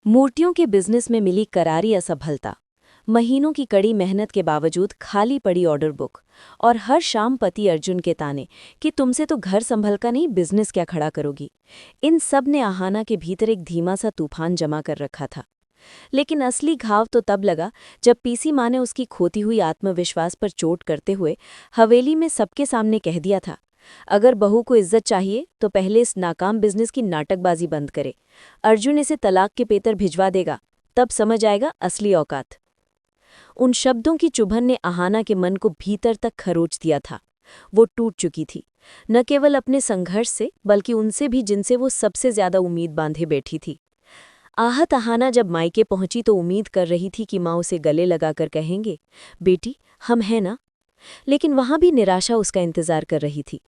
मूर्तियों के बिजनेस में मिली करारी असफलता। महीनों की कड़ी मेहनत के बावजूद खाली पड़ी ऑर्डर बुक और हर शाम पति अर्जुन के ताने कि तुमसे तो घर संभल का नहीं, बिजनेस क्या खड़ा करोगी। इन सब ने आहाना के भीतर एक धीमा सा तूफान जमा कर रखा था। लेकिन असली घाव तो तब लगा जब पीसी माँ ने उसकी खोती हुई आत्मविश्वास पर चोट करते हुए हवेली में सबके सामने कह दिया था, अगर बहू को इज्जत चाहिए तो पहले इस नाकाम बिजनेस की नाटकबाजी बंद करे। अर्जुन इसे तलाक के पेपर भिजवा देगा, तब समझ आएगा असली औकात। उन शब्दों की चुभन ने आहाना के मन को भीतर तक खरोच दिया था। वो टूट चुकी थी, न केवल अपने संघर्ष से बल्कि उनसे भी जिनसे वो सबसे ज्यादा उम्मीद बांधे बैठी थी। आहत आहाना जब मायके पहुंची तो उम्मीद कर रही थी कि माँ उसे गले लगाकर कहेंगे, बेटी हम हैं ना। लेकिन वहां भी निराशा उसका इंतजार कर रही थी।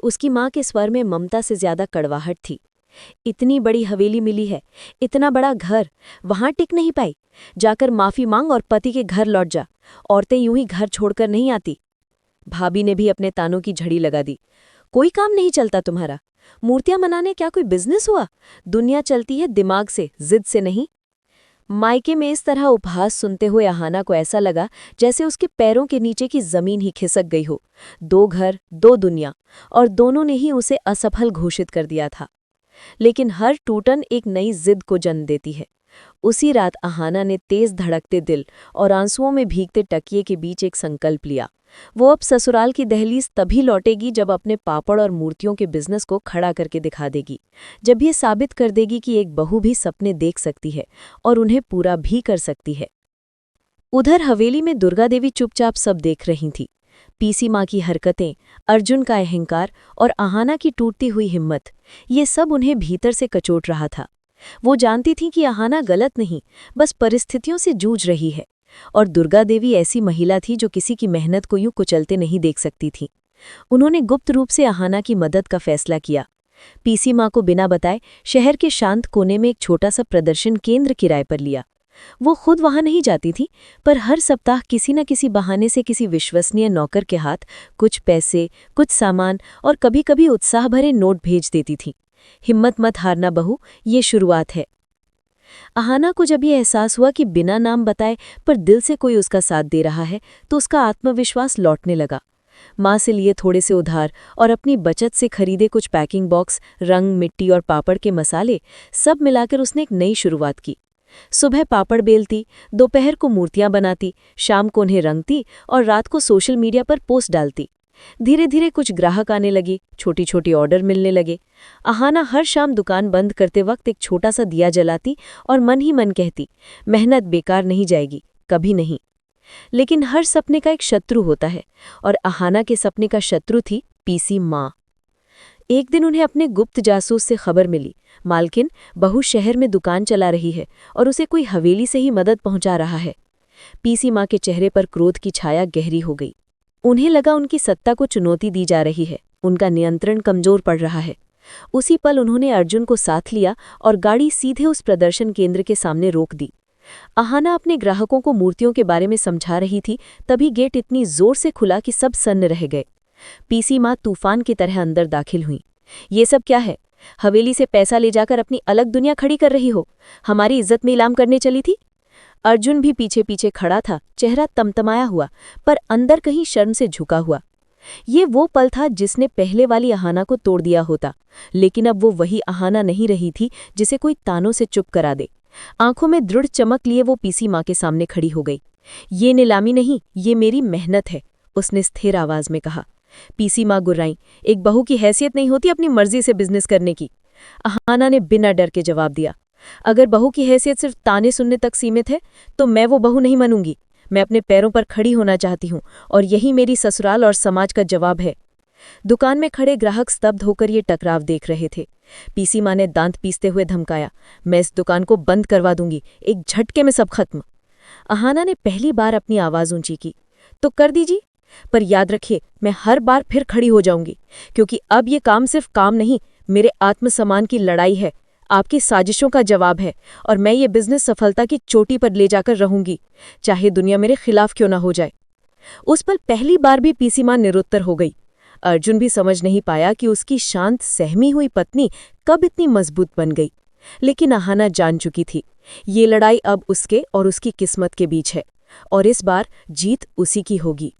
उसकी माँ के स्वर में ममता से ज्यादा कड़वाहट थी। इतनी बड़ी हवेली मिली है, इतना बड़ा घर, वहां टिक नहीं पाई। जाकर माफी मांग और पति के घर लौट जा। औरतें यूं ही घर छोड़कर नहीं आती। भाभी ने भी अपने तानों की झड़ी लगा दी। कोई काम नहीं चलता तुम्हारा। मूर्तियां मनाने क्या कोई बिजनेस हुआ? दुनिया चलती है दिमाग से, जिद से नहीं। मायके में इस तरह उपहास सुनते हुए आहाना को ऐसा लगा जैसे उसके पैरों के नीचे की जमीन ही खिसक गई हो। दो घर, दो दुनिया, और दोनों ने ही उसे असफल घोषित कर दिया था। लेकिन हर टूटन एक नई जिद को जन्म देती है। उसी रात आहाना ने तेज धड़कते दिल और आंसुओं में भीगते तकिए के बीच एक संकल्प लिया। वो अब ससुराल की दहलीज तभी लौटेगी जब अपने पापड़ और मूर्तियों के बिजनेस को खड़ा करके दिखा देगी, जब ये साबित कर देगी कि एक बहू भी सपने देख सकती है और उन्हें पूरा भी कर सकती है। उधर हवेली में दुर्गा देवी चुपचाप सब देख रही थी। पीसी माँ की हरकतें, अर्जुन का अहंकार और आहाना की टूटती हुई हिम्मत, ये सब उन्हें भीतर से कचोट रहा था। वो जानती थी कि आहाना गलत नहीं, बस परिस्थितियों से जूझ रही है। और दुर्गा देवी ऐसी महिला थी जो किसी की मेहनत को यूं कुचलते नहीं देख सकती थी। उन्होंने गुप्त रूप से आहाना की मदद का फैसला किया। पीसी माँ को बिना बताए शहर के शांत कोने में एक छोटा सा प्रदर्शन केंद्र किराए पर लिया। वो खुद वहां नहीं जाती थी, पर हर सप्ताह किसी न किसी बहाने से किसी विश्वसनीय नौकर के हाथ कुछ पैसे, कुछ सामान और कभी-कभी उत्साह भरे नोट भेज देती थी। हिम्मत मत हारना बहू, ये शुरुआत है। आहाना को जब ये एहसास हुआ कि बिना नाम बताए पर दिल से कोई उसका साथ दे रहा है, तो उसका आत्मविश्वास लौटने लगा। माँ से लिए थोड़े से उधार और अपनी बचत से खरीदे कुछ पैकिंग बॉक्स, रंग, मिट्टी और पापड़ के मसाले, सब मिलाकर उसने एक नई शुरुआत की। सुबह पापड़ बेलती, दोपहर को मूर्तियां बनाती, शाम को उन्हें रंगती और रात को सोशल मीडिया पर पोस्ट डालती। धीरे धीरे कुछ ग्राहक आने लगे, छोटी छोटी ऑर्डर मिलने लगे। आहाना हर शाम दुकान बंद करते वक्त एक छोटा सा दिया जलाती और मन ही मन कहती, मेहनत बेकार नहीं जाएगी, कभी नहीं। लेकिन हर सपने का एक शत्रु होता है, और आहाना के सपने का शत्रु थी पीसी माँ। एक दिन उन्हें अपने गुप्त जासूस से खबर मिली, मालकिन, बहू शहर में दुकान चला रही है और उसे कोई हवेली से ही मदद पहुंचा रहा है। पीसी माँ के चेहरे पर क्रोध की छाया गहरी हो गई। उन्हें लगा उनकी सत्ता को चुनौती दी जा रही है, उनका नियंत्रण कमजोर पड़ रहा है। उसी पल उन्होंने अर्जुन को साथ लिया और गाड़ी सीधे उस प्रदर्शन केंद्र के सामने रोक दी। आहाना अपने ग्राहकों को मूर्तियों के बारे में समझा रही थी, तभी गेट इतनी जोर से खुला कि सब सन्न रह गए। पीसी माँ तूफान की तरह अंदर दाखिल हुई। ये सब क्या है? हवेली से पैसा ले जाकर अपनी अलग दुनिया खड़ी कर रही हो? हमारी इज्जत में इलाम करने चली थी? अर्जुन भी पीछे पीछे खड़ा था, चेहरा तमतमाया हुआ, पर अंदर कहीं शर्म से झुका हुआ। ये वो पल था जिसने पहले वाली आहाना को तोड़ दिया होता, लेकिन अब वो वही आहाना नहीं रही थी जिसे कोई तानों से चुप करा दे। आंखों में दृढ़ चमक लिए वो पीसी माँ के सामने खड़ी हो गई। ये नीलामी नहीं, ये मेरी मेहनत है, उसने स्थिर आवाज में कहा। पीसी माँ गुर्राई, एक बहू की हैसियत नहीं होती अपनी मर्जी से बिजनेस करने की? आहाना ने बिना डर के जवाब दिया, अगर बहू की हैसियत सिर्फ ताने सुनने तक सीमित है तो मैं वो बहू नहीं बनूंगी। मैं अपने पैरों पर खड़ी होना चाहती हूँ, और यही मेरी ससुराल और समाज का जवाब है। दुकान में खड़े ग्राहक स्तब्ध होकर ये टकराव देख रहे थे। पीसी माँ ने दांत पीसते हुए धमकाया, मैं इस दुकान को बंद करवा दूंगी, एक झटके में सब खत्म। आहाना ने पहली बार अपनी आवाज ऊंची की, तो कर दीजिए, पर याद रखिए मैं हर बार फिर खड़ी हो जाऊंगी, क्योंकि अब ये काम सिर्फ काम नहीं, मेरे आत्मसम्मान की लड़ाई है, आपकी साजिशों का जवाब है, और मैं ये बिजनेस सफलता की चोटी पर ले जाकर रहूंगी, चाहे दुनिया मेरे खिलाफ क्यों ना हो जाए। उस पल पहली बार भी पीसी माँ निरुत्तर हो गई। अर्जुन भी समझ नहीं पाया कि उसकी शांत सहमी हुई पत्नी कब इतनी मजबूत बन गई। लेकिन अहाना जान चुकी थी, ये लड़ाई अब उसके और उसकी किस्मत के बीच है, और इस बार जीत उसी की होगी।